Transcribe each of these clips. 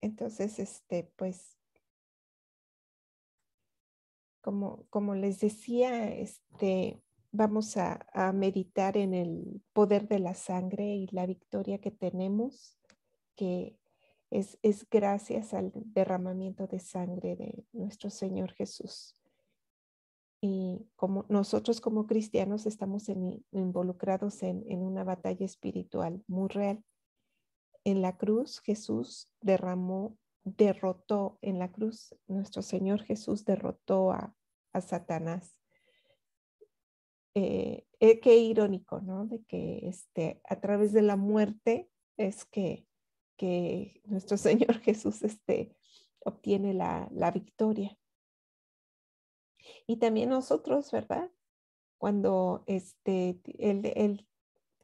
Entonces, pues, como les decía, vamos a meditar en el poder de la sangre y la victoria que tenemos, que es gracias al derramamiento de sangre de nuestro Señor Jesús. Y como nosotros como cristianos estamos involucrados en una batalla espiritual muy real. En la cruz Jesús derrotó en la cruz, nuestro Señor Jesús derrotó a Satanás. Qué irónico, ¿no? De que a través de la muerte es que nuestro Señor Jesús obtiene la victoria. Y también nosotros, ¿verdad? Cuando,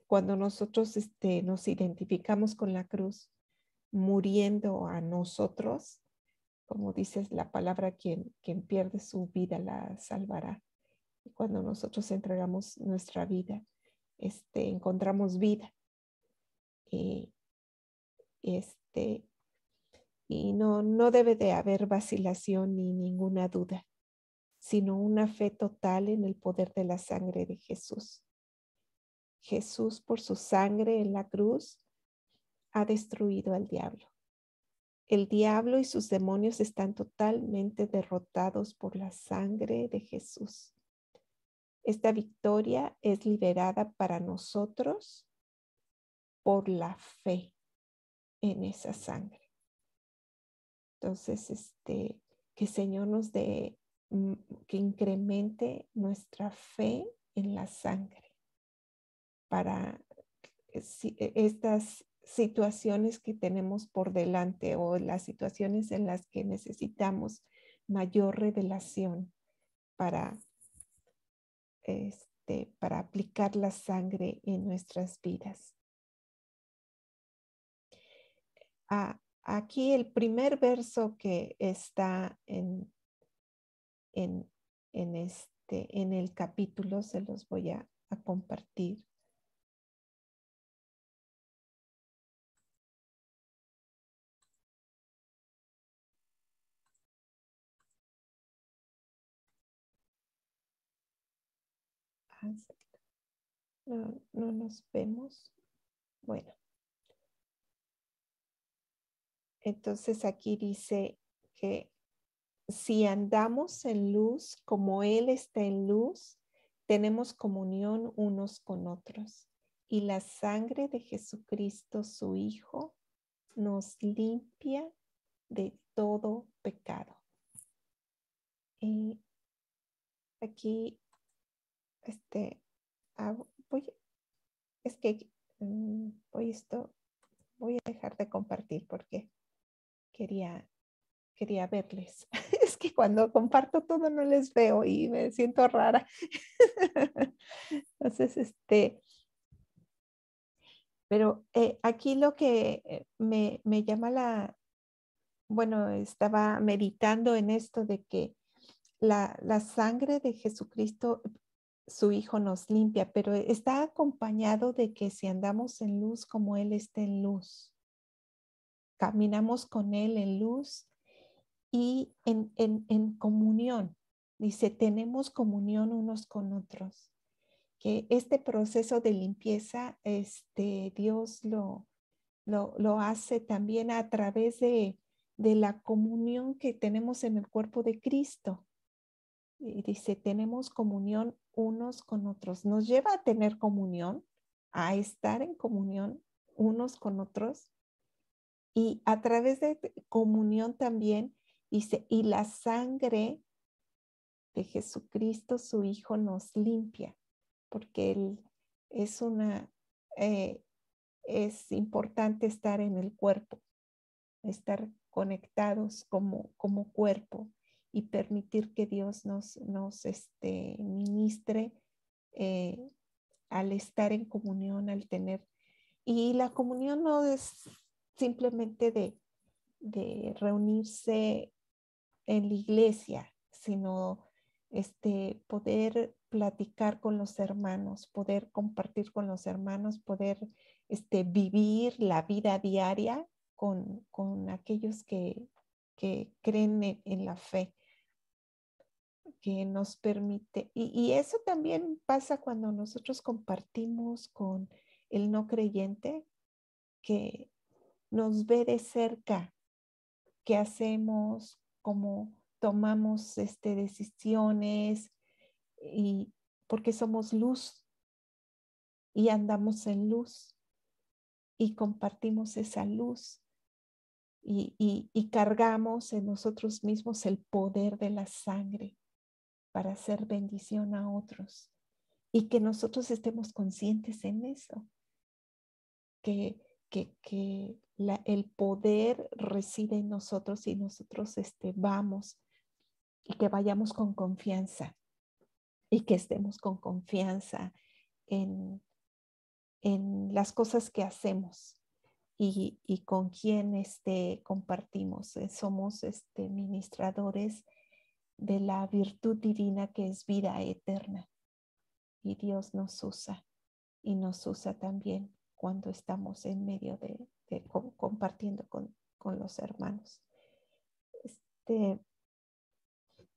cuando nosotros nos identificamos con la cruz, muriendo a nosotros, como dices la palabra, quien pierde su vida la salvará. Y cuando nosotros entregamos nuestra vida, encontramos vida. Y, este, y no debe de haber vacilación ni ninguna duda, sino una fe total en el poder de la sangre de Jesús. Jesús, por su sangre en la cruz, ha destruido al diablo. El diablo y sus demonios están totalmente derrotados por la sangre de Jesús. Esta victoria es liberada para nosotros por la fe en esa sangre. Entonces, que el Señor nos dé, que incremente nuestra fe en la sangre para estas situaciones que tenemos por delante o las situaciones en las que necesitamos mayor revelación para, para aplicar la sangre en nuestras vidas. Aquí el primer verso que está en el capítulo se los voy a compartir. No nos vemos. Bueno. Entonces aquí dice que si andamos en luz como Él está en luz, tenemos comunión unos con otros. Y la sangre de Jesucristo, su Hijo, nos limpia de todo pecado. Y aquí, es que voy a dejar de compartir porque quería verles. Es que cuando comparto todo no les veo y me siento rara. Entonces, pero aquí lo que me llama bueno, estaba meditando en esto de que la sangre de Jesucristo, su Hijo, nos limpia, pero está acompañado de que si andamos en luz como Él está en luz, caminamos con Él en luz y en comunión. Dice, tenemos comunión unos con otros. Que este proceso de limpieza, Dios lo hace también a través de la comunión que tenemos en el cuerpo de Cristo. Y dice, tenemos comunión unos con otros. Nos lleva a tener comunión, a estar en comunión unos con otros. Y a través de comunión también, dice, y la sangre de Jesucristo, su Hijo, nos limpia, porque Él es es importante estar en el cuerpo, estar conectados como cuerpo y permitir que Dios nos ministre al estar en comunión, al tener. Y la comunión no es simplemente de reunirse en la iglesia, sino poder platicar con los hermanos, poder compartir con los hermanos, poder vivir la vida diaria con aquellos que creen en la fe, que nos permite. Y eso también pasa cuando nosotros compartimos con el no creyente, que nos ve de cerca qué hacemos, cómo tomamos decisiones, y porque somos luz y andamos en luz y compartimos esa luz y cargamos en nosotros mismos el poder de la sangre para hacer bendición a otros, y que nosotros estemos conscientes en eso, que, el poder reside en nosotros, y nosotros vamos, y que vayamos con confianza, y que estemos con confianza en, las cosas que hacemos, y con quién compartimos. Somos ministradores de la virtud divina, que es vida eterna, y Dios nos usa, y nos usa también cuando estamos en medio de compartiendo con los hermanos.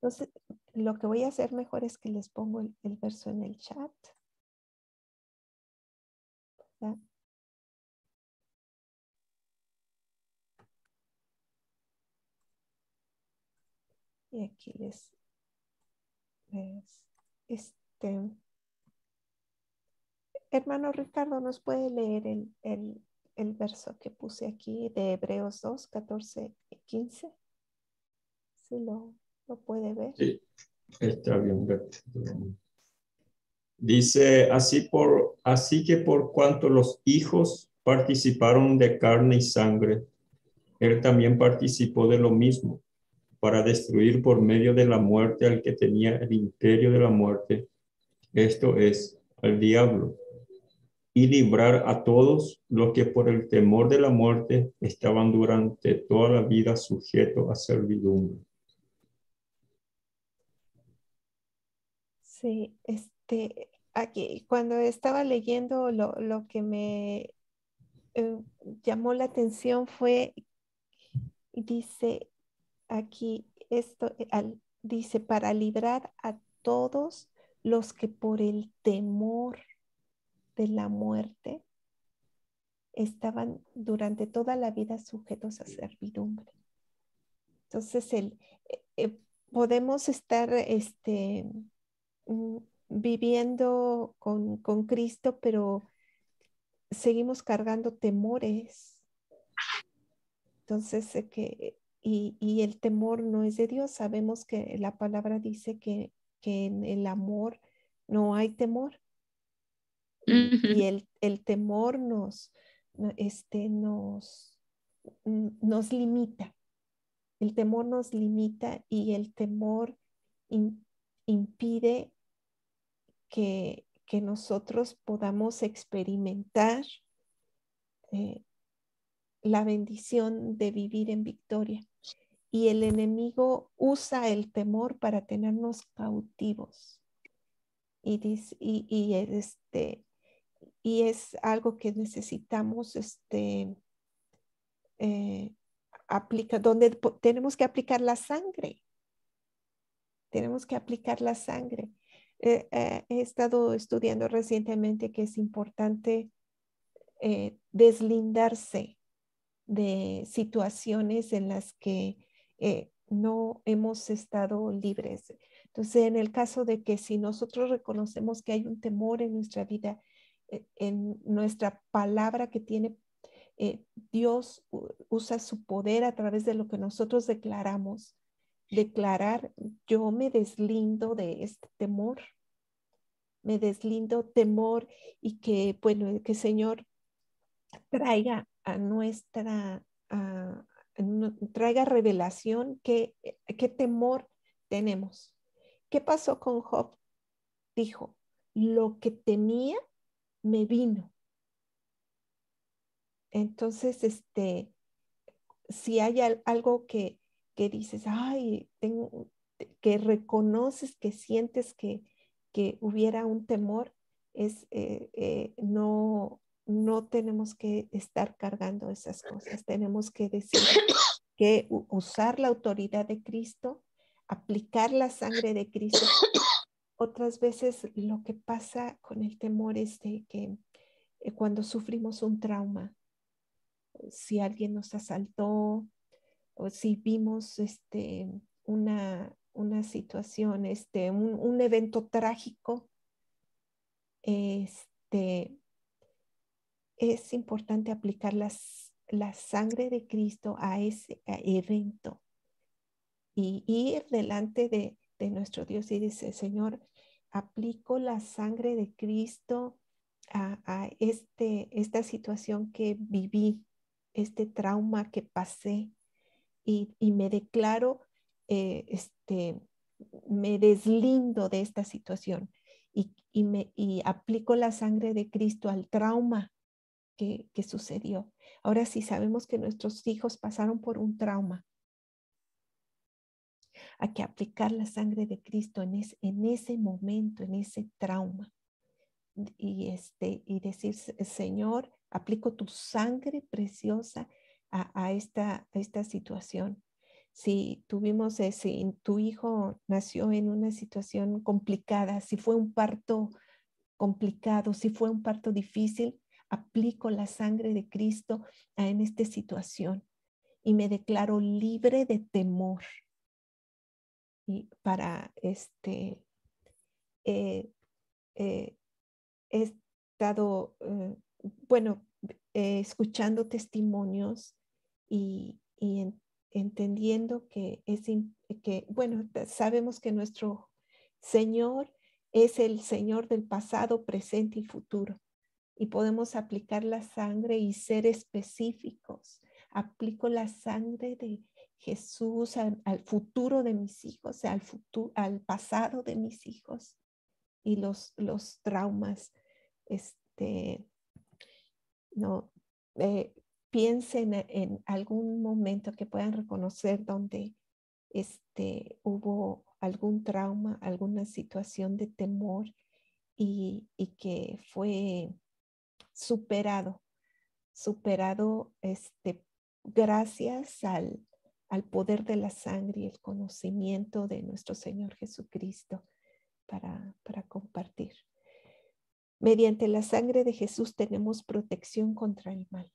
Entonces, lo que voy a hacer mejor es que les pongo el verso en el chat, ¿verdad? Y aquí les hermano Ricardo, ¿nos puede leer el verso que puse aquí de Hebreos 2, 14 y 15? ¿Sí lo puede ver? Sí, está bien. Dice, así que por cuanto los hijos participaron de carne y sangre, él también participó de lo mismo, para destruir por medio de la muerte al que tenía el imperio de la muerte, esto es, al diablo, y librar a todos los que por el temor de la muerte estaban durante toda la vida sujetos a servidumbre. Sí, aquí cuando estaba leyendo, lo que me llamó la atención fue, dice aquí esto, dice, para librar a todos los que por el temor de la muerte estaban durante toda la vida sujetos a servidumbre. Entonces, podemos estar viviendo con Cristo, pero seguimos cargando temores. Entonces, y el temor no es de Dios. Sabemos que la palabra dice que en el amor no hay temor. Y el temor nos limita. El temor nos limita, y el temor impide que nosotros podamos experimentar la bendición de vivir en victoria. Y el enemigo usa el temor para tenernos cautivos. Y es algo que necesitamos donde tenemos que aplicar la sangre. Tenemos que aplicar la sangre. He estado estudiando recientemente que es importante deslindarse de situaciones en las que no hemos estado libres. Entonces, en el caso de que si nosotros reconocemos que hay un temor en nuestra vida, en nuestra palabra que tiene Dios usa su poder a través de lo que nosotros declaramos. Declarar, yo me deslindo de este temor, me deslindo temor, y que, bueno, que el Señor traiga a traiga revelación, qué temor tenemos. ¿Qué pasó con Job? Dijo, lo que temía me vino. Entonces, si hay algo que dices, ay, que reconoces, que sientes que hubiera un temor, no tenemos que estar cargando esas cosas. Tenemos que decir que usar la autoridad de Cristo, aplicar la sangre de Cristo. Otras veces lo que pasa con el temor es de que cuando sufrimos un trauma, si alguien nos asaltó o si vimos una situación, un evento trágico, es importante aplicar la sangre de Cristo a ese evento y ir delante de nuestro Dios y dice, Señor, aplico la sangre de Cristo a esta situación que viví, este trauma que pasé y me declaro, me deslindo de esta situación y aplico la sangre de Cristo al trauma que sucedió. Ahora sí sabemos que nuestros hijos pasaron por un trauma. Hay que aplicar la sangre de Cristo en ese momento, en ese trauma. Y decir, Señor, aplico tu sangre preciosa a esta situación. Si si tu hijo nació en una situación complicada, si fue un parto complicado, si fue un parto difícil, aplico la sangre de Cristo en esta situación y me declaro libre de temor. Y para he estado, escuchando testimonios y entendiendo que sabemos que nuestro Señor es el Señor del pasado, presente y futuro. Y podemos aplicar la sangre y ser específicos. Aplico la sangre de Jesús al futuro de mis hijos, al pasado de mis hijos y los traumas. No, piensen en algún momento que puedan reconocer donde hubo algún trauma, alguna situación de temor y que fue superado gracias al poder de la sangre y el conocimiento de nuestro Señor Jesucristo para compartir. Mediante la sangre de Jesús tenemos protección contra el mal.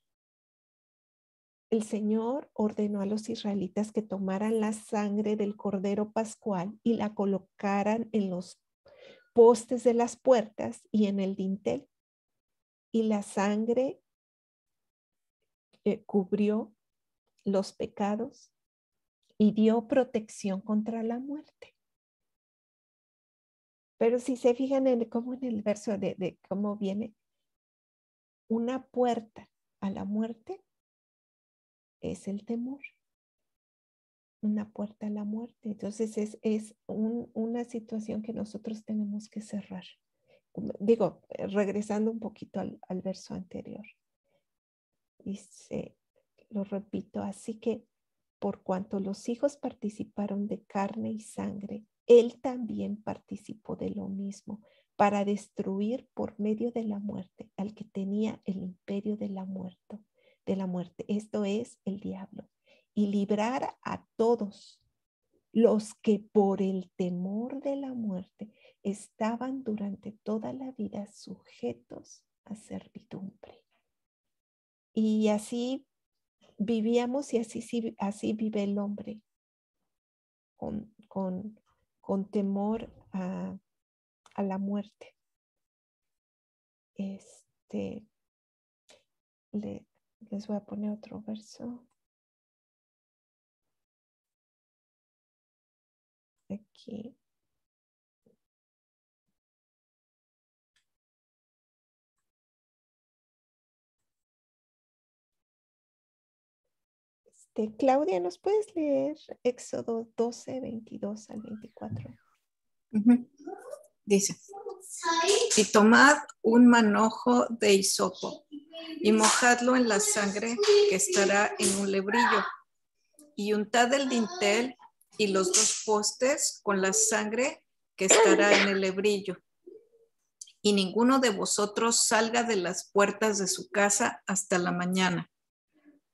El Señor ordenó a los israelitas que tomaran la sangre del Cordero Pascual y la colocaran en los postes de las puertas y en el dintel. Y la sangre cubrió los pecados y dio protección contra la muerte. Pero si se fijan en el verso de cómo viene, una puerta a la muerte es el temor. Una puerta a la muerte. Entonces es una situación que nosotros tenemos que cerrar. Digo, regresando un poquito al verso anterior. Dice, lo repito, así que por cuanto los hijos participaron de carne y sangre, él también participó de lo mismo para destruir por medio de la muerte al que tenía el imperio de la muerte. Esto es el diablo. Y librar a todos los que por el temor de la muerte estaban durante toda la vida sujetos a servidumbre. Y así vivíamos y así vive el hombre, con temor a la muerte. Les voy a poner otro verso. Aquí. Claudia, ¿nos puedes leer Éxodo 12, 22 al 24? Dice, y tomad un manojo de hisopo y mojadlo en la sangre que estará en un lebrillo y untad el dintel y los dos postes con la sangre que estará en el lebrillo y ninguno de vosotros salga de las puertas de su casa hasta la mañana,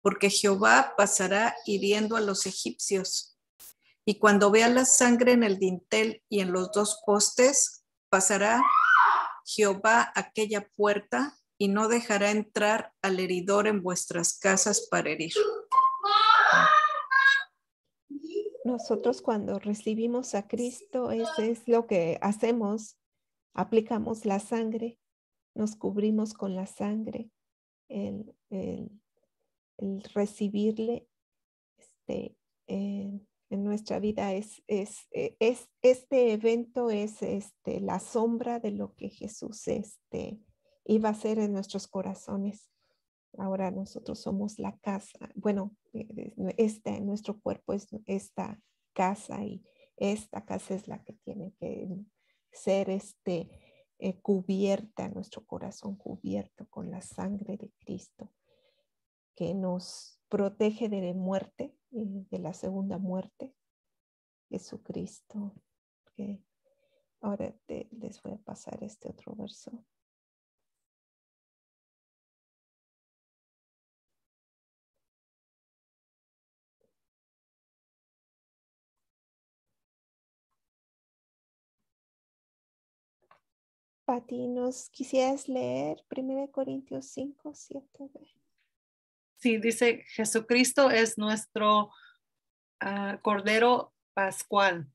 porque Jehová pasará hiriendo a los egipcios. Y cuando vea la sangre en el dintel y en los dos postes, pasará Jehová aquella puerta y no dejará entrar al heridor en vuestras casas para herir. Nosotros cuando recibimos a Cristo, eso es lo que hacemos. Aplicamos la sangre, nos cubrimos con la sangre, el recibirle en nuestra vida este evento es la sombra de lo que Jesús iba a hacer en nuestros corazones. Ahora nosotros somos la casa. Bueno, nuestro cuerpo es esta casa y esta casa es la que tiene que ser cubierta, nuestro corazón cubierto con la sangre de Cristo, que nos protege de muerte, de la segunda muerte, Jesucristo. Okay. Ahora les voy a pasar este otro verso. Pati, ¿nos quisieras leer 1 Corintios 5, 7? Sí, dice, Jesucristo es nuestro Cordero Pascual.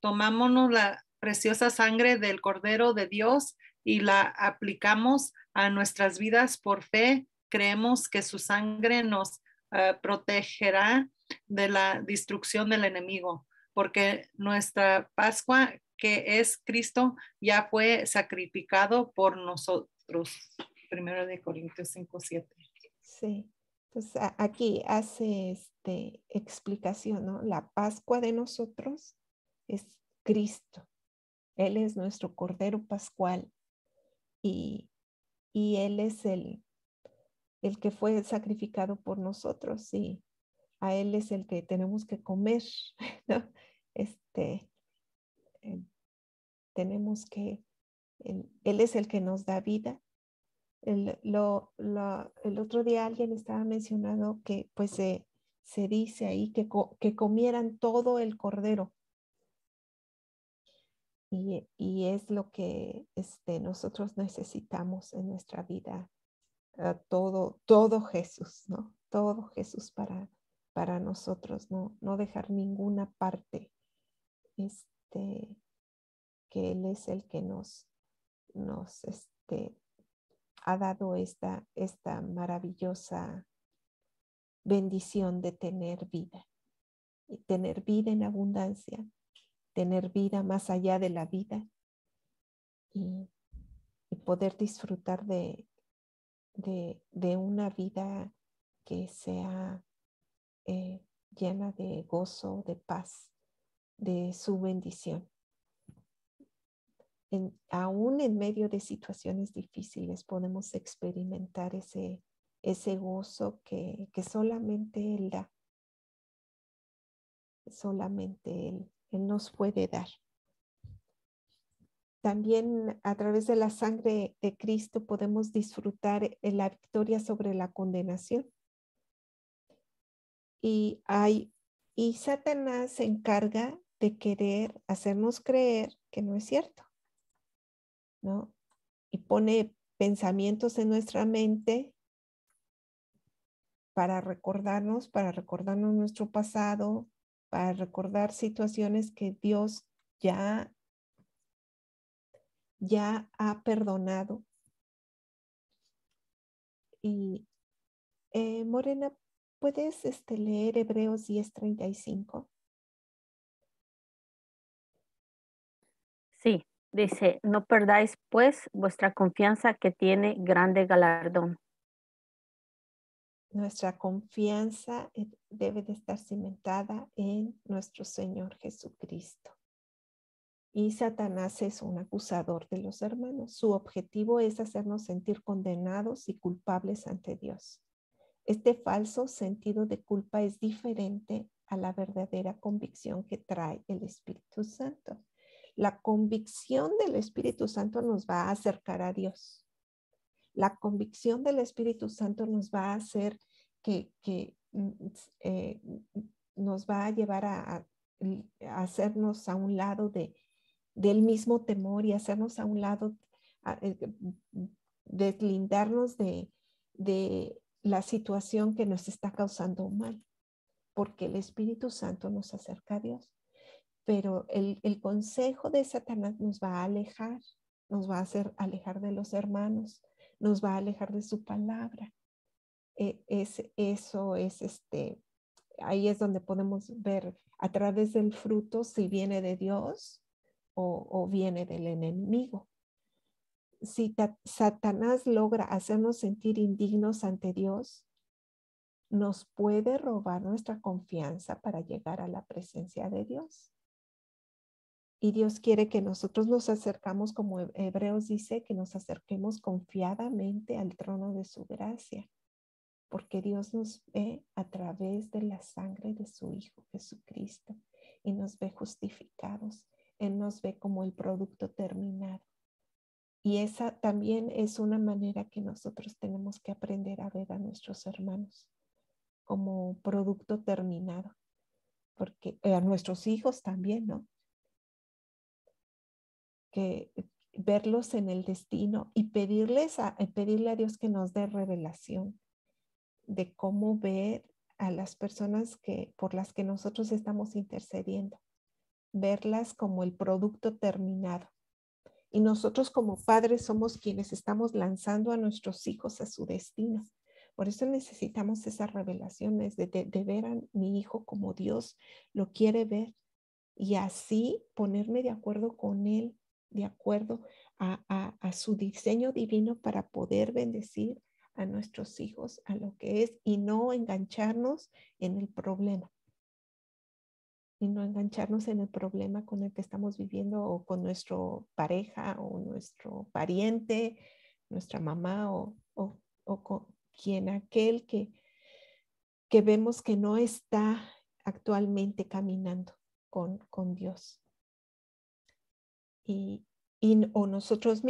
Tomámonos la preciosa sangre del Cordero de Dios y la aplicamos a nuestras vidas por fe. Creemos que su sangre nos protegerá de la destrucción del enemigo, porque nuestra Pascua, que es Cristo, ya fue sacrificado por nosotros. 1 Corintios 5, 7. Sí. Pues aquí hace explicación, ¿no? La Pascua de nosotros es Cristo. Él es nuestro Cordero Pascual y Él es el que fue sacrificado por nosotros y a Él es el que tenemos que comer, ¿no? Tenemos que, Él es el que nos da vida. El otro día alguien estaba mencionando que pues se dice ahí que comieran todo el cordero. Y es lo que nosotros necesitamos en nuestra vida. Todo Jesús, ¿no? Todo Jesús para nosotros, no dejar ninguna parte. Que Él es el que nos ha dado esta maravillosa bendición de tener vida. Y tener vida en abundancia, tener vida más allá de la vida y poder disfrutar de una vida que sea llena de gozo, de paz, de su bendición. Aún en medio de situaciones difíciles podemos experimentar ese gozo que solamente Él da. Solamente Él nos puede dar. También a través de la sangre de Cristo podemos disfrutar la victoria sobre la condenación. Y Satanás se encarga de querer hacernos creer que no es cierto, ¿no? Y pone pensamientos en nuestra mente para recordarnos nuestro pasado, para recordar situaciones que Dios ya ha perdonado. Y Morena, ¿puedes leer Hebreos 10:35? Sí, dice, no perdáis pues vuestra confianza que tiene grande galardón. Nuestra confianza debe de estar cimentada en nuestro Señor Jesucristo. Y Satanás es un acusador de los hermanos. Su objetivo es hacernos sentir condenados y culpables ante Dios. Este falso sentido de culpa es diferente a la verdadera convicción que trae el Espíritu Santo. La convicción del Espíritu Santo nos va a acercar a Dios. La convicción del Espíritu Santo nos va a hacer que nos va a llevar a hacernos a un lado del mismo temor y hacernos a un lado, deslindarnos de la situación que nos está causando mal, porque el Espíritu Santo nos acerca a Dios. Pero el consejo de Satanás nos va a alejar, nos va a hacer alejar de los hermanos, nos va a alejar de su palabra. Ahí es donde podemos ver a través del fruto si viene de Dios o viene del enemigo. Si Satanás logra hacernos sentir indignos ante Dios, nos puede robar nuestra confianza para llegar a la presencia de Dios. Y Dios quiere que nosotros nos acercamos, como Hebreos dice, que nos acerquemos confiadamente al trono de su gracia, porque Dios nos ve a través de la sangre de su Hijo Jesucristo y nos ve justificados. Él nos ve como el producto terminado. Y esa también es una manera que nosotros tenemos que aprender a ver a nuestros hermanos como producto terminado, porque a nuestros hijos también, ¿no? Que verlos en el destino y pedirle a Dios que nos dé revelación de cómo ver a las personas por las que nosotros estamos intercediendo, verlas como el producto terminado. Y nosotros como padres somos quienes estamos lanzando a nuestros hijos a su destino. Por eso necesitamos esas revelaciones de ver a mi hijo como Dios lo quiere ver y así ponerme de acuerdo con él, de acuerdo a su diseño divino para poder bendecir a nuestros hijos a lo que es y no engancharnos en el problema. Y no engancharnos en el problema con el que estamos viviendo o con nuestra pareja o nuestro pariente, nuestra mamá o con aquel que vemos que no está actualmente caminando con Dios. O nosotros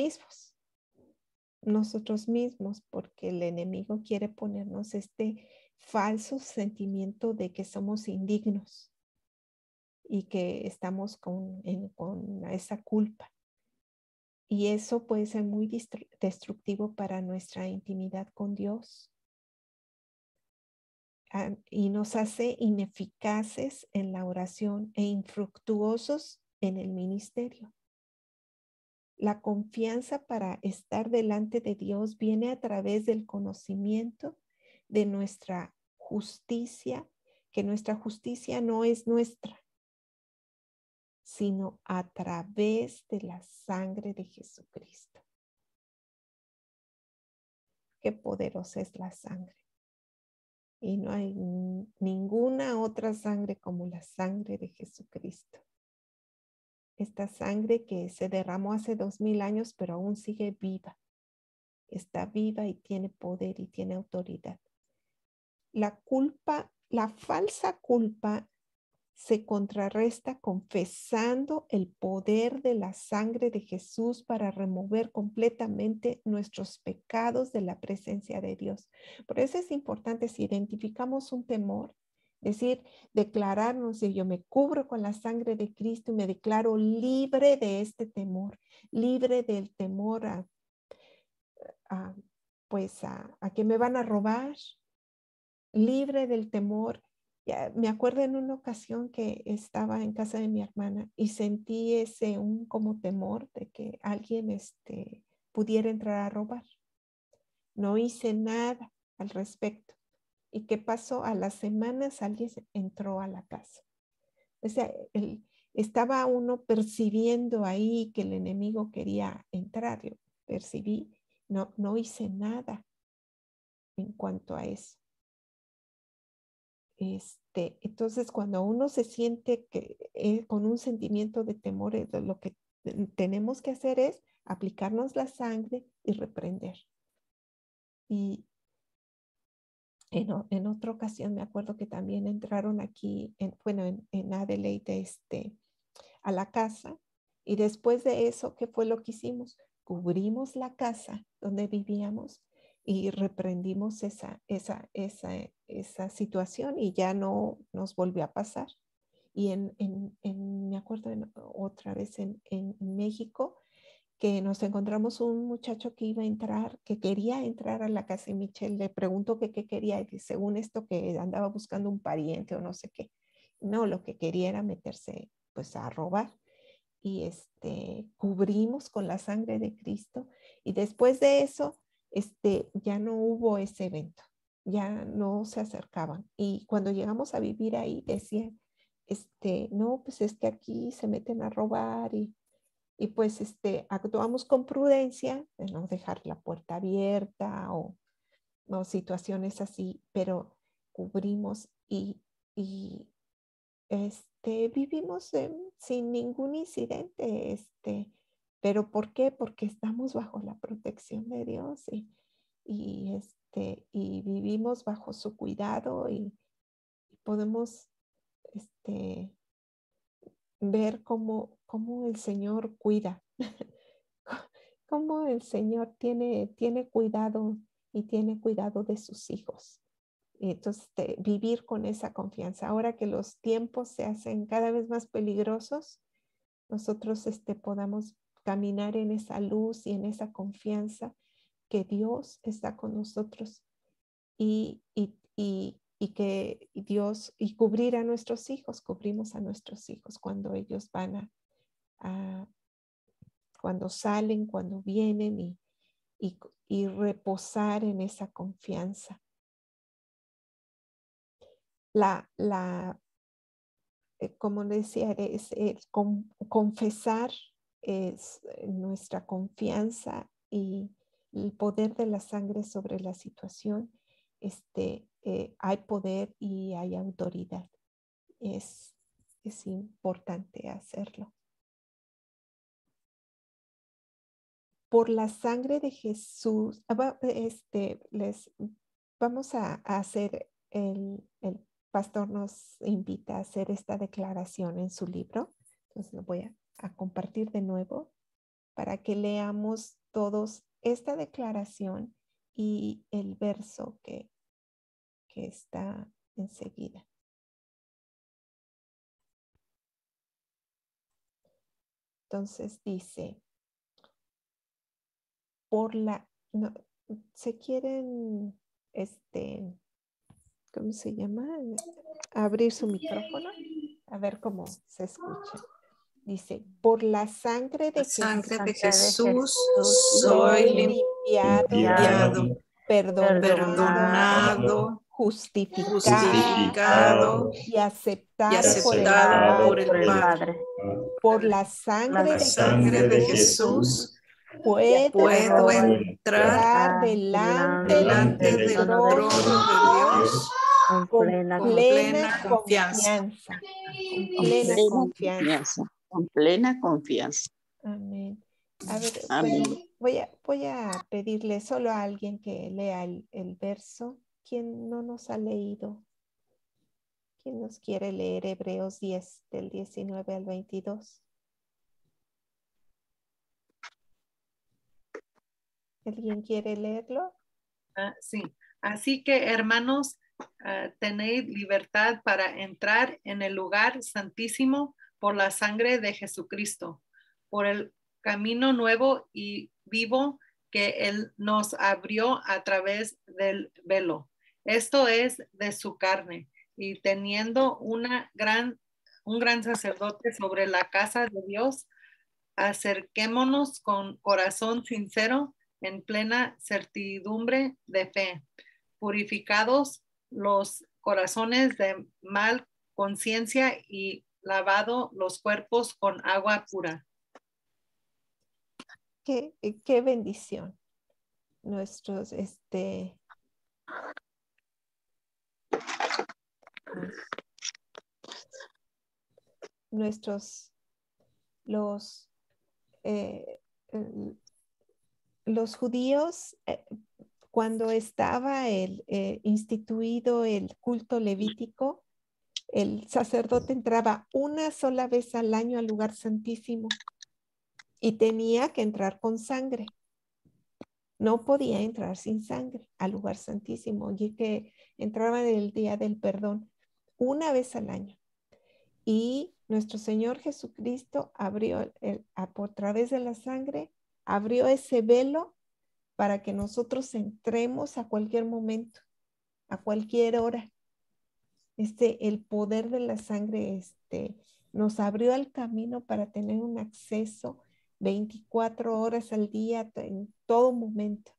mismos, porque el enemigo quiere ponernos este falso sentimiento de que somos indignos y que estamos con esa culpa. Y eso puede ser muy destructivo para nuestra intimidad con Dios. Y nos hace ineficaces en la oración e infructuosos en el ministerio. La confianza para estar delante de Dios viene a través del conocimiento de nuestra justicia, que nuestra justicia no es nuestra, sino a través de la sangre de Jesucristo. Qué poderosa es la sangre. Y no hay ninguna otra sangre como la sangre de Jesucristo. Esta sangre que se derramó hace 2000 años, pero aún sigue viva. Está viva y tiene poder y tiene autoridad. La falsa culpa se contrarresta confesando el poder de la sangre de Jesús para remover completamente nuestros pecados de la presencia de Dios. Por eso es importante, si identificamos un temor, declararnos, yo me cubro con la sangre de Cristo y me declaro libre de este temor, libre del temor a que me van a robar, libre del temor. Ya, me acuerdo en una ocasión que estaba en casa de mi hermana y sentí como temor de que alguien pudiera entrar a robar. No hice nada al respecto. ¿Y qué pasó? A las semanas alguien entró a la casa. O sea, estaba uno percibiendo ahí que el enemigo quería entrar. Yo percibí, no hice nada en cuanto a eso. Entonces, cuando uno se siente con un sentimiento de temor, lo que tenemos que hacer es aplicarnos la sangre y reprender. Y en otra ocasión me acuerdo que también entraron aquí, en Adelaide, a la casa Y después de eso, ¿qué fue lo que hicimos? Cubrimos la casa donde vivíamos y reprendimos esa situación y ya no nos volvió a pasar. Y me acuerdo otra vez en México, que nos encontramos un muchacho que iba a entrar, que quería entrar a la casa y Michelle le preguntó que qué quería y según esto que andaba buscando un pariente o no sé qué. No, lo que quería era meterse pues a robar y cubrimos con la sangre de Cristo y después de eso ya no hubo ese evento, ya no se acercaban y cuando llegamos a vivir ahí decían, no, pues es que aquí se meten a robar y pues actuamos con prudencia de no dejar la puerta abierta o situaciones así, pero cubrimos y vivimos sin ningún incidente, pero ¿por qué? Porque estamos bajo la protección de Dios y vivimos bajo su cuidado y podemos ver cómo el Señor cuida, cómo el Señor tiene cuidado y tiene cuidado de sus hijos. Y entonces, vivir con esa confianza. Ahora que los tiempos se hacen cada vez más peligrosos, nosotros podamos caminar en esa luz y en esa confianza que Dios está con nosotros y que Dios, y cubrir a nuestros hijos, cubrimos a nuestros hijos cuando ellos van cuando salen, cuando vienen y reposar en esa confianza. Como decía, confesar es nuestra confianza y el poder de la sangre sobre la situación. Hay poder y hay autoridad. Es importante hacerlo. Por la sangre de Jesús, les vamos a hacer, el pastor nos invita a hacer esta declaración en su libro. Entonces lo voy a compartir de nuevo para que leamos todos esta declaración y el verso que está enseguida. Entonces dice, se quieren, ¿cómo se llama? Abrir su micrófono, a ver cómo se escucha. Dice, por la sangre de Jesús soy soy limpiado, perdonado, justificado y aceptado por el Padre. Por la sangre de Jesús puedo entrar delante del trono de Dios con plena confianza. Con plena confianza. Amén. A ver, Amén. bueno, voy a pedirle solo a alguien que lea el verso. ¿Quién no nos ha leído? ¿Quién nos quiere leer Hebreos 10 del 19 al 22? ¿Alguien quiere leerlo? Sí. Así que, hermanos, tenéis libertad para entrar en el lugar santísimo por la sangre de Jesucristo, por el camino nuevo y vivo que Él nos abrió a través del velo. Esto es de su carne, y teniendo un gran sacerdote sobre la casa de Dios, acerquémonos con corazón sincero en plena certidumbre de fe, purificados los corazones de mal conciencia y lavado los cuerpos con agua pura. Qué bendición. Nuestros, los judíos, cuando estaba instituido el culto levítico, el sacerdote entraba una sola vez al año al lugar santísimo y tenía que entrar con sangre. No podía entrar sin sangre al lugar santísimo, y que entraba en el día del perdón una vez al año. Y nuestro Señor Jesucristo abrió, por través de la sangre, abrió ese velo para que nosotros entremos a cualquier momento, a cualquier hora. El poder de la sangre nos abrió el camino para tener un acceso 24 horas al día en todo momento.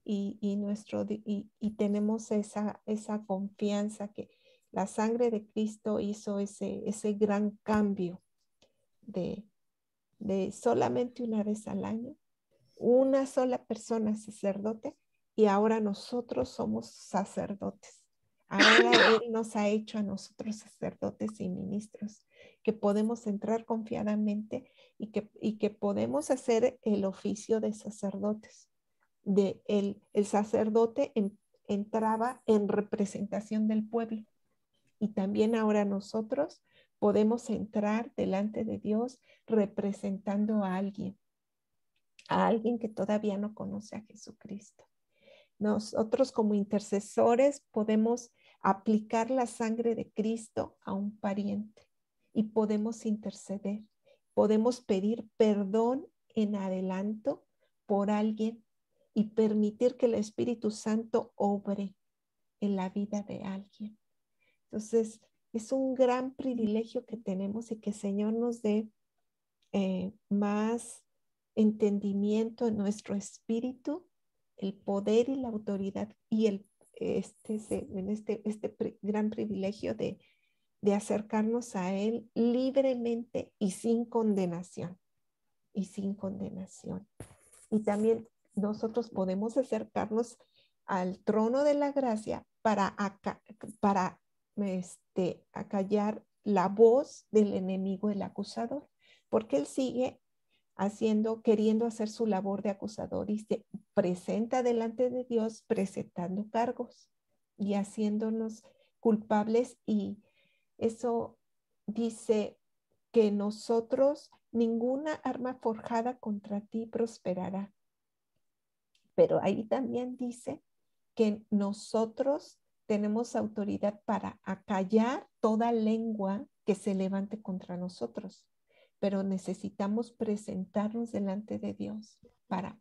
Y tenemos esa confianza que la sangre de Cristo hizo ese gran cambio de solamente una vez al año, una sola persona sacerdote, y ahora nosotros somos sacerdotes. Ahora Él nos ha hecho a nosotros sacerdotes y ministros, que podemos entrar confiadamente y que podemos hacer el oficio de sacerdotes. El sacerdote entraba en representación del pueblo, y también ahora nosotros podemos entrar delante de Dios representando a alguien que todavía no conoce a Jesucristo. Nosotros como intercesores podemos aplicar la sangre de Cristo a un pariente y podemos interceder, podemos pedir perdón en adelanto por alguien y permitir que el Espíritu Santo obre en la vida de alguien. Entonces, es un gran privilegio que tenemos, y que el Señor nos dé más entendimiento en nuestro espíritu, el poder y la autoridad, y gran privilegio de acercarnos a Él libremente y sin condenación. Y también nosotros podemos acercarnos al trono de la gracia para acallar la voz del enemigo, el acusador, porque él sigue queriendo hacer su labor de acusador, y se presenta delante de Dios presentando cargos y haciéndonos culpables. Y eso dice que nosotros, ninguna arma forjada contra ti prosperará. Pero ahí también dice que nosotros tenemos autoridad para acallar toda lengua que se levante contra nosotros, pero necesitamos presentarnos delante de Dios para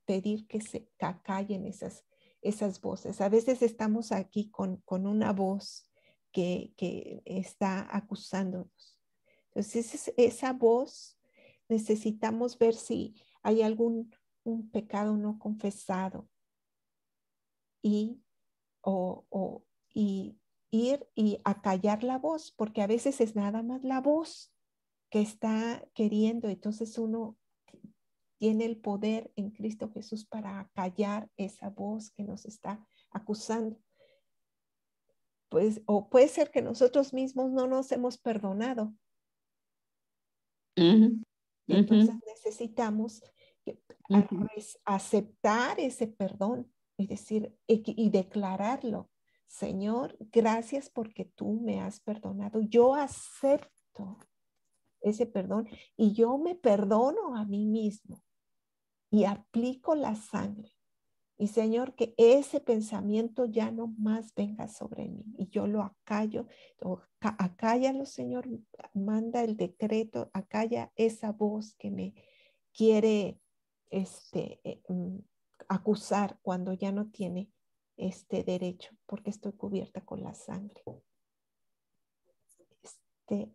pedir que se acallen esas voces. A veces estamos aquí con una voz que está acusándonos. Entonces, esa voz necesitamos ver si hay un pecado no confesado, y ir y acallar la voz, porque a veces es nada más la voz que está queriendo. Entonces uno tiene el poder en Cristo Jesús para acallar esa voz que nos está acusando. Pues, o puede ser que nosotros mismos no nos hemos perdonado. Entonces necesitamos aceptar ese perdón, es decir, y declararlo. Señor, gracias porque tú me has perdonado. Yo acepto ese perdón y yo me perdono a mí mismo y aplico la sangre. Y Señor, que ese pensamiento ya no más venga sobre mí, y yo lo acallo. Acállalo, Señor, manda el decreto, acalla esa voz que me quiere acusar cuando ya no tiene derecho, porque estoy cubierta con la sangre.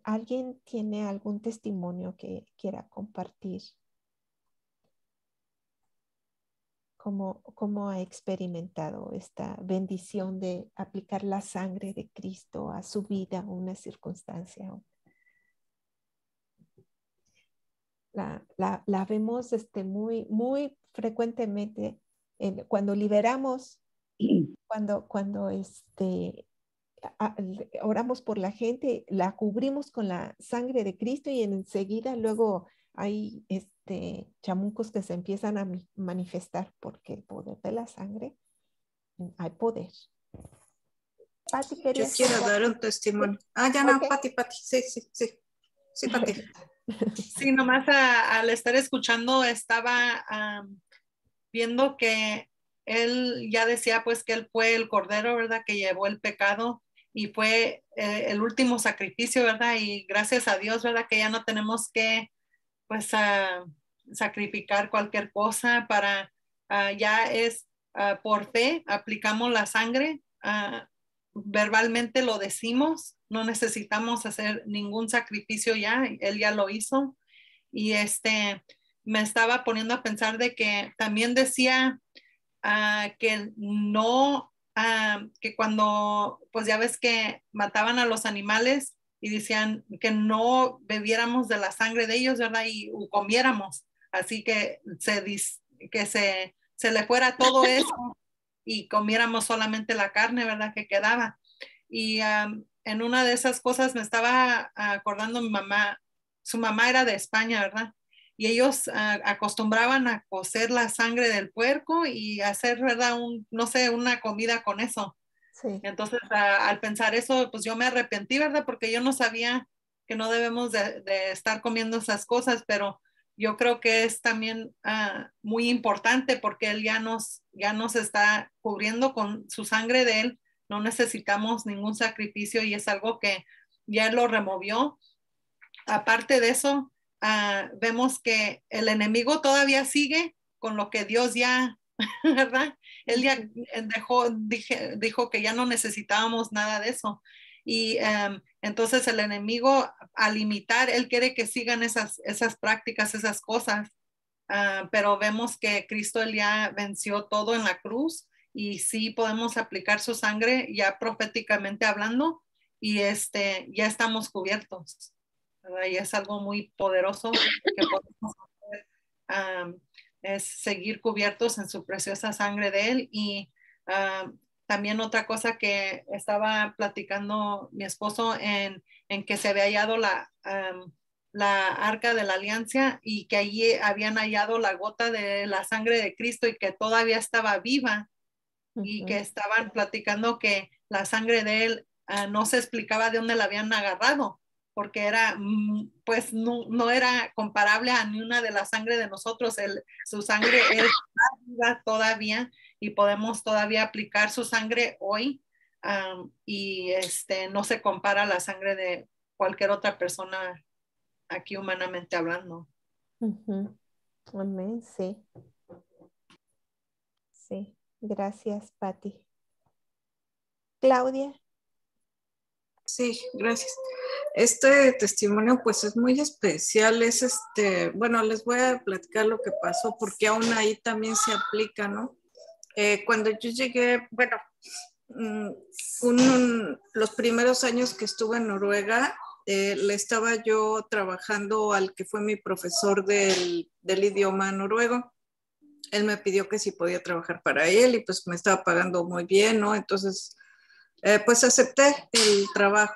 ¿Alguien tiene algún testimonio que quiera compartir? ¿Cómo ha experimentado esta bendición de aplicar la sangre de Cristo a su vida o una circunstancia? La vemos muy, muy frecuentemente cuando liberamos, cuando oramos por la gente, la cubrimos con la sangre de Cristo, y enseguida luego hay chamucos que se empiezan a manifestar, porque el poder de la sangre, hay poder. Pati, Yo quiero dar un testimonio. Ya no, Pati, sí, Pati. Sí, nomás al estar escuchando estaba viendo que él ya decía pues que él fue el cordero, ¿verdad? Que llevó el pecado y fue el último sacrificio, ¿verdad? Y gracias a Dios, ¿verdad? Que ya no tenemos que pues sacrificar cualquier cosa para, ya es por fe, aplicamos la sangre, verbalmente lo decimos, no necesitamos hacer ningún sacrificio ya, él ya lo hizo. Y me estaba poniendo a pensar de que también decía que no, que cuando, pues ya ves que mataban a los animales y decían que no bebiéramos de la sangre de ellos, ¿verdad? Y comiéramos. Así que se le fuera todo eso y comiéramos solamente la carne, ¿verdad? Que quedaba. Y en una de esas cosas me estaba acordando mi mamá, su mamá era de España, ¿verdad? Y ellos acostumbraban a cocer la sangre del puerco y hacer, ¿verdad? No sé, una comida con eso. Sí. Entonces, al pensar eso, pues yo me arrepentí, ¿verdad? Porque yo no sabía que no debemos de estar comiendo esas cosas, pero yo creo que es también muy importante porque Él ya nos está cubriendo con su sangre de Él. No necesitamos ningún sacrificio y es algo que ya Él lo removió. Aparte de eso, vemos que el enemigo todavía sigue con lo que Dios ya, ¿verdad? Él ya dijo que ya no necesitábamos nada de eso. Y entonces el enemigo, al limitar, él quiere que sigan esas prácticas, esas cosas. Pero vemos que Cristo él ya venció todo en la cruz y sí podemos aplicar su sangre ya proféticamente hablando y ya estamos cubiertos, ¿verdad? Y es algo muy poderoso que podemos hacer, es seguir cubiertos en su preciosa sangre de Él. Y también otra cosa que estaba platicando mi esposo en que se había hallado la arca de la alianza y que allí habían hallado la gota de la sangre de Cristo y que todavía estaba viva y que estaban platicando que la sangre de Él no se explicaba de dónde la habían agarrado porque era, pues no era comparable a ni una de la sangre de nosotros. Su sangre es viva todavía y podemos todavía aplicar su sangre hoy y no se compara a la sangre de cualquier otra persona aquí humanamente hablando. Amén, sí. Sí, gracias, Patti. Claudia. Sí, gracias. Este testimonio pues es muy especial, bueno, les voy a platicar lo que pasó porque aún ahí también se aplica, ¿no? Cuando yo llegué, bueno, los primeros años que estuve en Noruega, le estaba yo trabajando al que fue mi profesor del idioma noruego. Él me pidió que si podía trabajar para él y pues me estaba pagando muy bien, ¿no? Entonces, pues acepté el trabajo.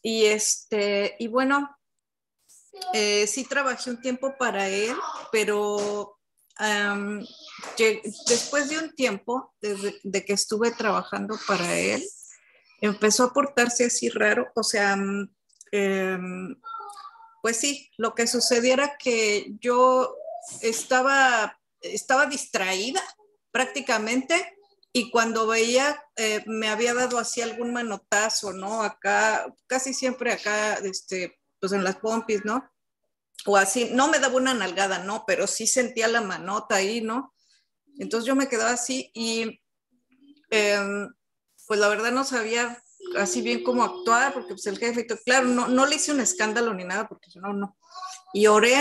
Y bueno, sí trabajé un tiempo para él, pero después de un tiempo, desde que estuve trabajando para él, empezó a portarse así raro, o sea, pues sí, lo que sucediera que yo estaba distraída prácticamente y cuando veía me había dado así algún manotazo, ¿no? Acá, casi siempre acá, pues en las pompis, ¿no? O así, no me daba una nalgada, ¿no? Pero sí sentía la manota ahí, ¿no? Entonces yo me quedaba así y pues la verdad no sabía así bien cómo actuar porque pues el jefe, claro, no le hice un escándalo ni nada porque no. Y oré.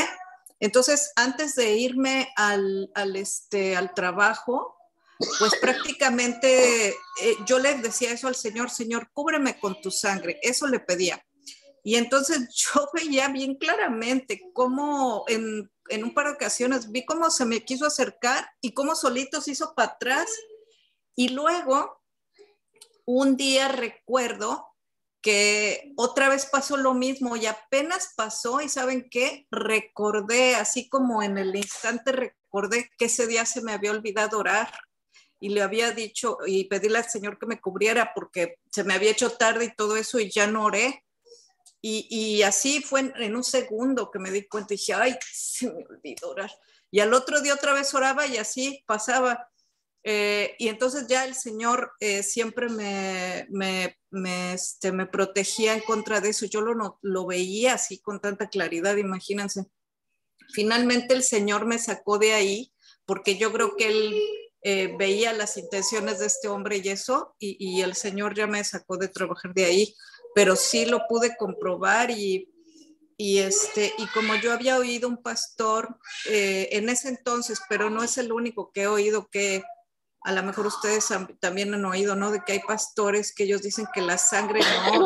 Entonces, antes de irme al trabajo, pues prácticamente yo le decía eso al Señor, Señor, cúbreme con tu sangre, eso le pedía. Y entonces yo veía bien claramente cómo en un par de ocasiones vi cómo se me quiso acercar y cómo solito se hizo para atrás. Y luego, un día recuerdo que otra vez pasó lo mismo y apenas pasó y ¿saben qué? Recordé, así como en el instante recordé que ese día se me había olvidado orar y le había dicho y pedirle al Señor que me cubriera porque se me había hecho tarde y todo eso y ya no oré. Y así fue en un segundo que me di cuenta y dije, ay, se me olvidó orar. Y al otro día otra vez oraba y así pasaba. Y entonces ya el Señor siempre me protegía en contra de eso. Yo lo veía así con tanta claridad, imagínense. Finalmente el Señor me sacó de ahí porque yo creo que Él veía las intenciones de este hombre y eso, y el Señor ya me sacó de trabajar de ahí, pero sí lo pude comprobar y como yo había oído un pastor en ese entonces, pero no es el único que he oído, que a lo mejor ustedes también han oído, ¿no? De que hay pastores que ellos dicen que la sangre,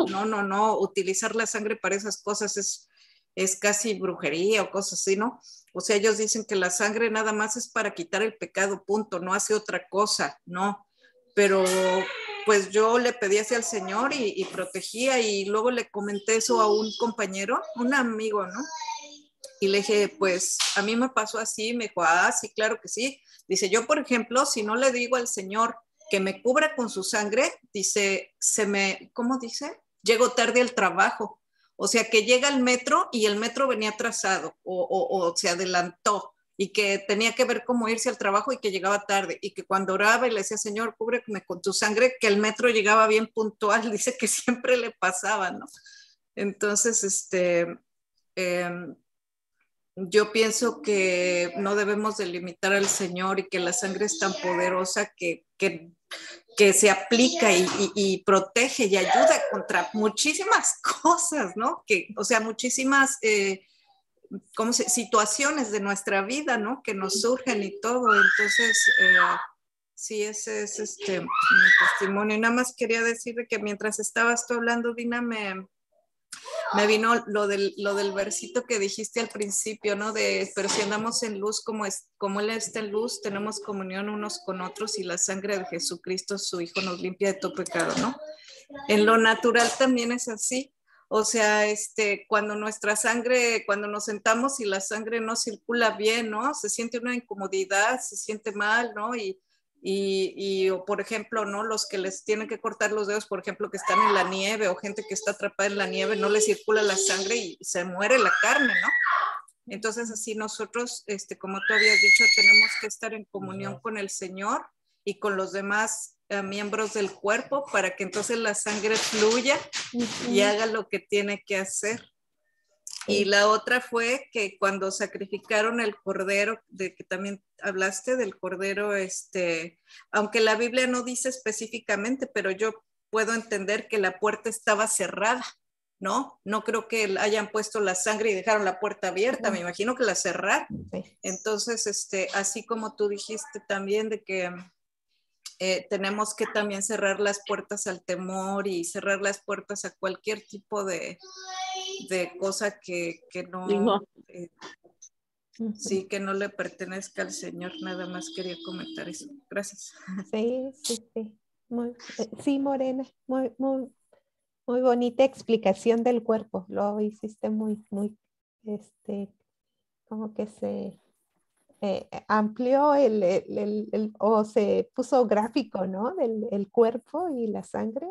no, utilizar la sangre para esas cosas es casi brujería o cosas así, ¿no? O sea, ellos dicen que la sangre nada más es para quitar el pecado, punto, no hace otra cosa, ¿no? Pero pues yo le pedí hacia el Señor y protegía, y luego le comenté eso a un compañero, un amigo, ¿no? Y le dije, pues a mí me pasó así. Me dijo, sí, claro que sí. Dice, yo, por ejemplo, si no le digo al Señor que me cubra con su sangre, dice, ¿cómo dice? Llego tarde al trabajo. O sea, que llega el metro y el metro venía atrasado o se adelantó, y que tenía que ver cómo irse al trabajo y que llegaba tarde, y que cuando oraba y le decía, Señor, cúbreme con tu sangre, que el metro llegaba bien puntual. Dice que siempre le pasaba, ¿no? Entonces, yo pienso que no debemos delimitar al Señor, y que la sangre es tan poderosa que se aplica y protege y ayuda contra muchísimas cosas, ¿no? O sea, muchísimas situaciones de nuestra vida, ¿no? Que nos surgen y todo. Entonces, sí, ese es mi testimonio. Y nada más quería decirle que mientras estabas tú hablando, Dina, me vino lo del versito que dijiste al principio, ¿no? Pero si andamos en luz como Él está en luz, tenemos comunión unos con otros, y la sangre de Jesucristo, su Hijo, nos limpia de todo pecado, ¿no? En lo natural también es así. O sea, cuando cuando nos sentamos y la sangre no circula bien, ¿no? Se siente una incomodidad, se siente mal, ¿no? O por ejemplo, ¿no? Los que les tienen que cortar los dedos, por ejemplo, que están en la nieve, o gente que está atrapada en la nieve, no les circula la sangre y se muere la carne, ¿no? Entonces, así nosotros, como tú habías dicho, tenemos que estar en comunión con el Señor y con los demás miembros del cuerpo, para que entonces la sangre fluya y haga lo que tiene que hacer. Y la otra fue que cuando sacrificaron el cordero, de que también hablaste del cordero, aunque la Biblia no dice específicamente, pero yo puedo entender que la puerta estaba cerrada, ¿no? No creo que hayan puesto la sangre y dejaron la puerta abierta, me imagino que la cerraron. Entonces, así como tú dijiste también de que tenemos que también cerrar las puertas al temor y cerrar las puertas a cualquier tipo de cosa que no, sí, que no le pertenezca al Señor. Nada más quería comentar eso. Gracias. Sí. Sí, Morena, muy bonita explicación del cuerpo. Lo hiciste muy, como que se amplió o se puso gráfico, ¿no? El cuerpo y la sangre.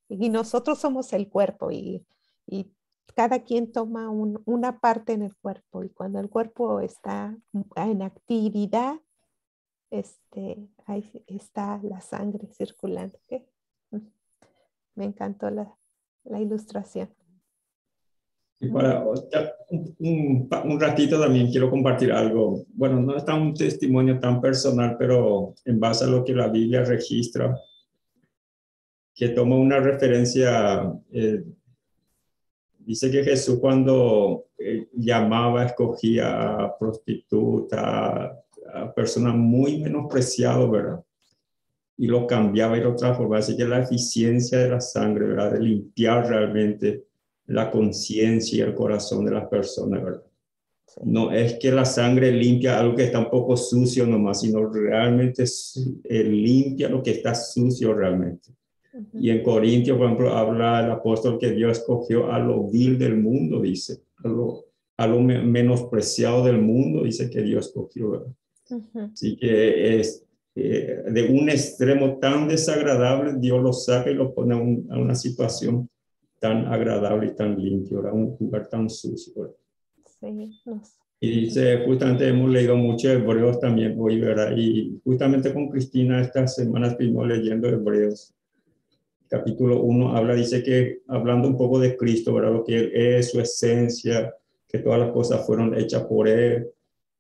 Y nosotros somos el cuerpo, y cada quien toma una parte en el cuerpo, y cuando el cuerpo está en actividad, ahí está la sangre circulando. ¿Okay? Me encantó la ilustración. Y para un ratito también quiero compartir algo. Bueno, no es un testimonio tan personal, pero en base a lo que la Biblia registra, que toma una referencia, dice que Jesús cuando llamaba, escogía a prostitutas, a personas muy menospreciadas, ¿verdad? Y lo cambiaba y lo transformaba. Así que la eficiencia de la sangre, ¿verdad? De limpiar realmente la conciencia y el corazón de las personas, ¿verdad? Sí. No es que la sangre limpia algo que está un poco sucio nomás, sino realmente limpia lo que está sucio realmente. Y en Corintios, por ejemplo, habla el apóstol que Dios escogió a lo vil del mundo, dice, a lo menospreciado del mundo, dice que Dios escogió, ¿verdad? Así que es de un extremo tan desagradable, Dios lo saca y lo pone a una situación tan agradable y tan limpio, ¿verdad? Un lugar tan sucio, ¿verdad? Sí, Y dice, justamente hemos leído mucho Hebreos también hoy, ¿verdad? Y justamente con Cristina estas semanas estuvimos leyendo Hebreos. Capítulo 1 habla, dice que hablando un poco de Cristo, ¿verdad? Lo que Él es, su esencia, que todas las cosas fueron hechas por Él,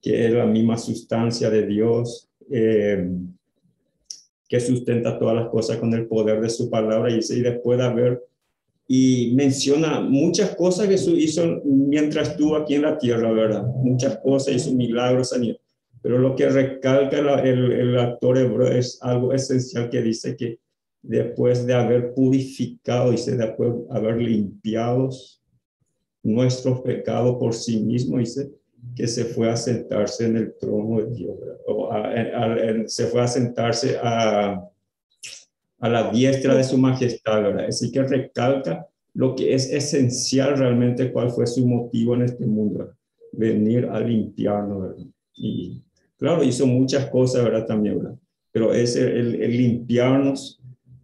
que es la misma sustancia de Dios, que sustenta todas las cosas con el poder de su palabra. Y dice, y después de haber, y menciona muchas cosas que hizo mientras estuvo aquí en la tierra, ¿verdad? Muchas cosas, hizo milagros, pero lo que recalca el actor hebreo es algo esencial que dice que después de haber purificado, dice, después de haber limpiado nuestros pecados por sí mismo, dice, que se fue a sentarse en el trono de Dios, se fue a sentarse a la diestra de su majestad, ¿verdad? Así que recalca lo que es esencial realmente, cuál fue su motivo en este mundo, ¿verdad? Venir a limpiarnos, ¿verdad? Y claro, hizo muchas cosas, ¿verdad? También, ¿verdad? Pero es el limpiarnos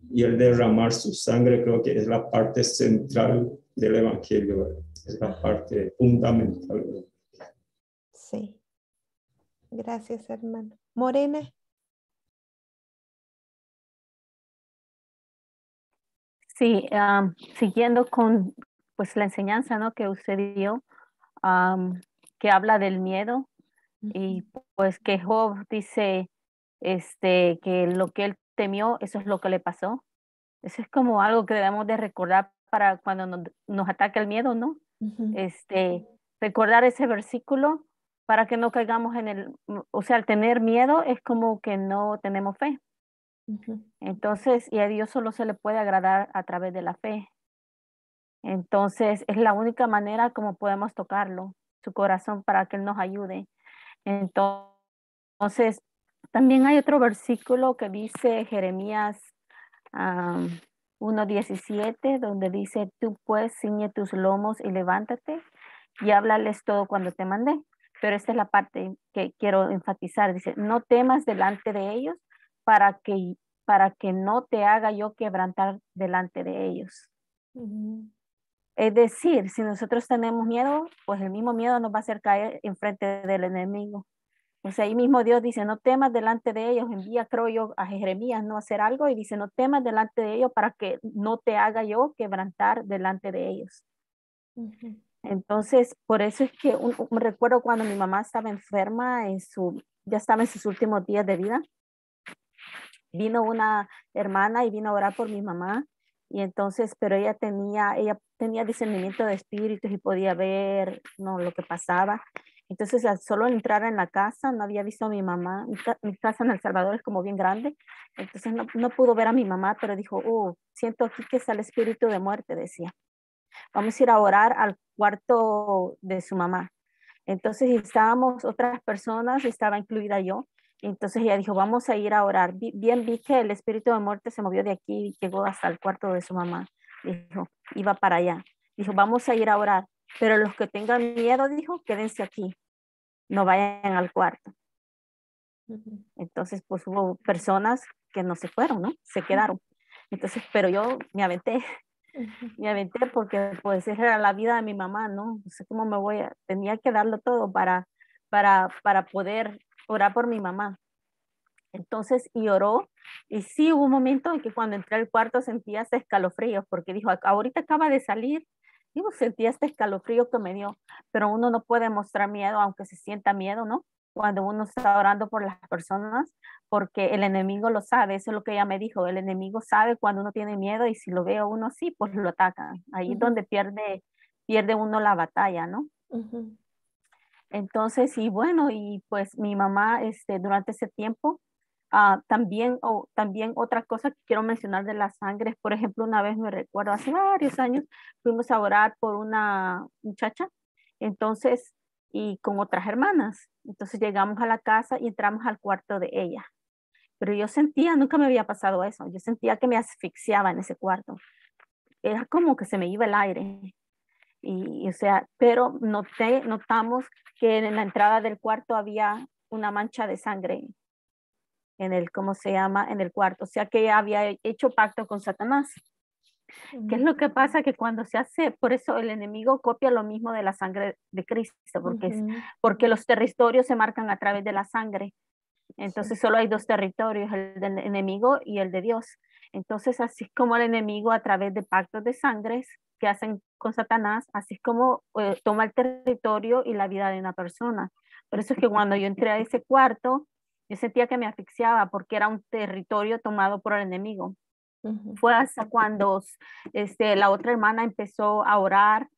y el derramar su sangre, creo que es la parte central del evangelio, ¿verdad? Es la parte fundamental, ¿verdad? sí. Gracias, hermano. Morena. Sí, siguiendo con pues la enseñanza, ¿no? que usted dio, que habla del miedo y pues que Job dice que lo que él temió, eso es lo que le pasó. Eso es como algo que debemos de recordar para cuando nos ataque el miedo, ¿no? Recordar ese versículo para que no caigamos o sea, al tener miedo es como que no tenemos fe. Entonces, y a Dios solo se le puede agradar a través de la fe. Entonces, es la única manera como podemos tocarlo, su corazón, para que Él nos ayude. Entonces, también hay otro versículo que dice Jeremías 1:17, donde dice, tú pues ciñe tus lomos y levántate y háblales todo cuando te mandé. Pero esta es la parte que quiero enfatizar. Dice, no temas delante de ellos para que no te haga yo quebrantar delante de ellos. Es decir, si nosotros tenemos miedo, pues el mismo miedo nos va a hacer caer enfrente del enemigo. O sea, ahí mismo Dios dice, no temas delante de ellos, envía, creo yo, a Jeremías, no hacer algo, y dice, no temas delante de ellos para que no te haga yo quebrantar delante de ellos. Entonces, por eso es que recuerdo cuando mi mamá estaba enferma, ya estaba en sus últimos días de vida, vino una hermana y vino a orar por mi mamá, y entonces, pero ella tenía discernimiento de espíritus y podía ver, no, lo que pasaba. Entonces, al solo entrar en la casa, no había visto a mi mamá. Mi casa en El Salvador es como bien grande, entonces no pudo ver a mi mamá, pero dijo, siento aquí que está el espíritu de muerte, decía. Vamos a ir a orar al cuarto de su mamá. Entonces estábamos otras personas, estaba incluida yo. Entonces ella dijo, vamos a ir a orar. Bien vi que el espíritu de muerte se movió de aquí y llegó hasta el cuarto de su mamá. Dijo, iba para allá. Dijo, vamos a ir a orar. Pero los que tengan miedo, dijo, quédense aquí. No vayan al cuarto. Entonces, pues hubo personas que no se fueron, ¿no? Se quedaron. Entonces, pero yo me aventé. Me aventé porque pues esa era la vida de mi mamá, ¿no? No sé cómo tenía que darlo todo para poder orar por mi mamá. Entonces, y oró, y sí hubo un momento en que cuando entré al cuarto sentía este escalofrío, porque dijo, ahorita acaba de salir, digo, sentía este escalofrío que me dio, pero uno no puede mostrar miedo aunque se sienta miedo, ¿no? Cuando uno está orando por las personas, porque el enemigo lo sabe, eso es lo que ella me dijo, el enemigo sabe cuando uno tiene miedo y si lo ve a uno así, pues lo ataca, ahí es donde pierde uno la batalla, ¿no? Entonces, y bueno, y pues mi mamá, durante ese tiempo, también otra cosa que quiero mencionar de la sangre, por ejemplo, una vez me recuerdo, hace varios años, fuimos a orar por una muchacha, entonces, y con otras hermanas, entonces llegamos a la casa y entramos al cuarto de ella, pero yo sentía, nunca me había pasado eso, yo sentía que me asfixiaba en ese cuarto, era como que se me iba el aire, y o sea, pero notamos que en la entrada del cuarto había una mancha de sangre en el, ¿cómo se llama? En el cuarto. O sea que ella había hecho pacto con Satanás. ¿Qué es lo que pasa? Que cuando se hace, por eso el enemigo copia lo mismo de la sangre de Cristo, porque los territorios se marcan a través de la sangre. Entonces solo hay dos territorios, el del enemigo y el de Dios. Entonces así es como el enemigo a través de pactos de sangre que hacen con Satanás, así es como toma el territorio y la vida de una persona. Por eso es que cuando yo entré a ese cuarto, yo sentía que me asfixiaba porque era un territorio tomado por el enemigo. Fue hasta cuando la otra hermana empezó a orar,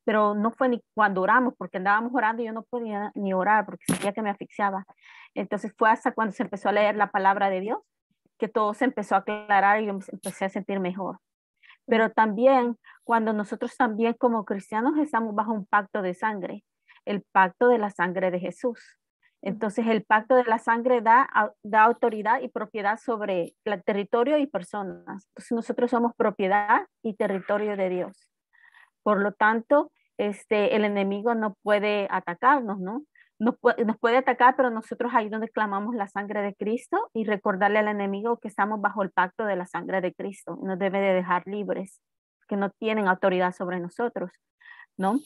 pero no fue ni cuando oramos, porque andábamos orando y yo no podía ni orar porque sentía que me asfixiaba. Entonces fue hasta cuando se empezó a leer la palabra de Dios que todo se empezó a aclarar y yo me empecé a sentir mejor. Pero también cuando nosotros también como cristianos estamos bajo un pacto de sangre, el pacto de la sangre de Jesús. Entonces el pacto de la sangre da autoridad y propiedad sobre el territorio y personas. Entonces nosotros somos propiedad y territorio de Dios. Por lo tanto, el enemigo no puede atacarnos, ¿no? Nos puede atacar, pero nosotros ahí donde clamamos la sangre de Cristo y recordarle al enemigo que estamos bajo el pacto de la sangre de Cristo. Nos debe de dejar libres, que no tienen autoridad sobre nosotros, ¿no?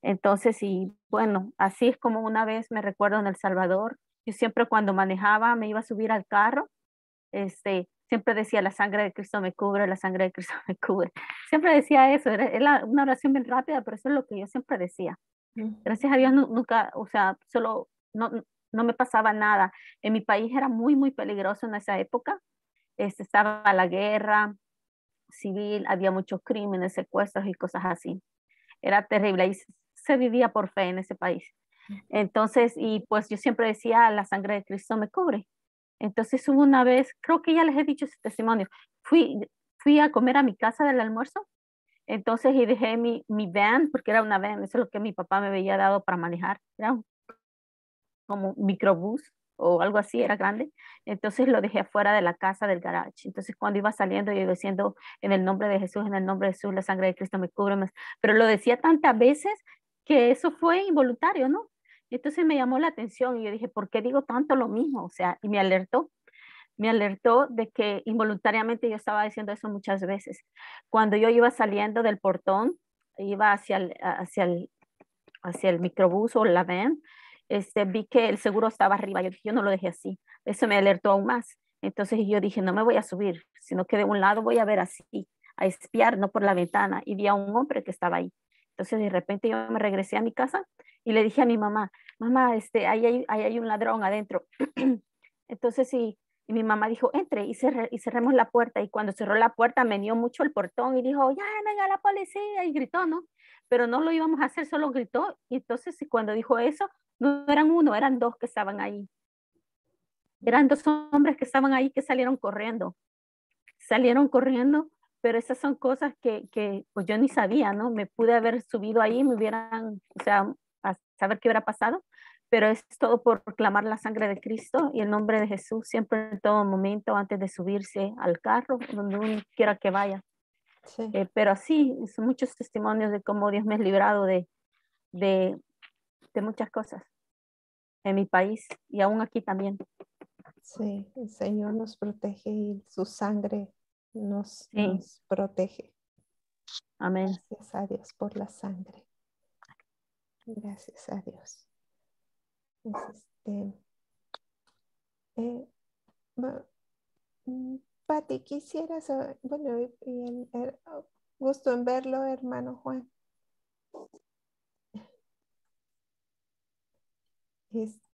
Entonces, y bueno, así es como una vez me recuerdo en El Salvador, yo siempre cuando manejaba me iba a subir al carro, siempre decía la sangre de Cristo me cubre, la sangre de Cristo me cubre. Siempre decía eso, era una oración bien rápida, pero eso es lo que yo siempre decía. Gracias a Dios nunca, o sea, solo no me pasaba nada. En mi país era muy, muy peligroso en esa época. Estaba la guerra civil, había muchos crímenes, secuestros y cosas así. Era terrible y se vivía por fe en ese país. Entonces, y pues yo siempre decía, la sangre de Cristo me cubre. Entonces hubo una vez, creo que ya les he dicho ese testimonio, fui a comer a mi casa del almuerzo, entonces y dejé mi van, porque era una van, eso es lo que mi papá me había dado para manejar, era como un microbús o algo así, era grande, entonces lo dejé afuera de la casa del garage. Entonces cuando iba saliendo yo iba diciendo en el nombre de Jesús, en el nombre de Jesús, la sangre de Cristo me cubre, pero lo decía tantas veces que eso fue involuntario, ¿no? Y entonces me llamó la atención y yo dije, ¿por qué digo tanto lo mismo? O sea, y me alertó de que involuntariamente yo estaba diciendo eso muchas veces. Cuando yo iba saliendo del portón, iba hacia el microbús o la van, vi que el seguro estaba arriba. Yo no lo dejé así. Eso me alertó aún más. Entonces yo dije, no me voy a subir, sino que de un lado voy a ver así, a espiar, no por la ventana. Y vi a un hombre que estaba ahí. Entonces de repente yo me regresé a mi casa y le dije a mi mamá, mamá, ahí hay un ladrón adentro. Entonces sí, y mi mamá dijo, entre y cerremos la puerta. Y cuando cerró la puerta, me dio mucho el portón y dijo, ya, venga la policía. Y gritó, ¿no? Pero no lo íbamos a hacer, solo gritó. Y entonces cuando dijo eso, no eran uno, eran dos que estaban ahí. Eran dos hombres que estaban ahí que salieron corriendo. Salieron corriendo, pero esas son cosas que pues yo ni sabía, ¿no? Me pude haber subido ahí, me hubieran, o sea, a saber qué hubiera pasado, pero es todo por proclamar la sangre de Cristo y el nombre de Jesús siempre en todo momento antes de subirse al carro, donde uno quiera que vaya. Sí, Pero sí, son muchos testimonios de cómo Dios me ha librado de muchas cosas en mi país y aún aquí también. sí, el Señor nos protege y su sangre Sí, nos protege. amén. Gracias a Dios por la sangre. Gracias a Dios. Pues, ma- Pati, quisieras, bueno, gusto en verlo, hermano Juan.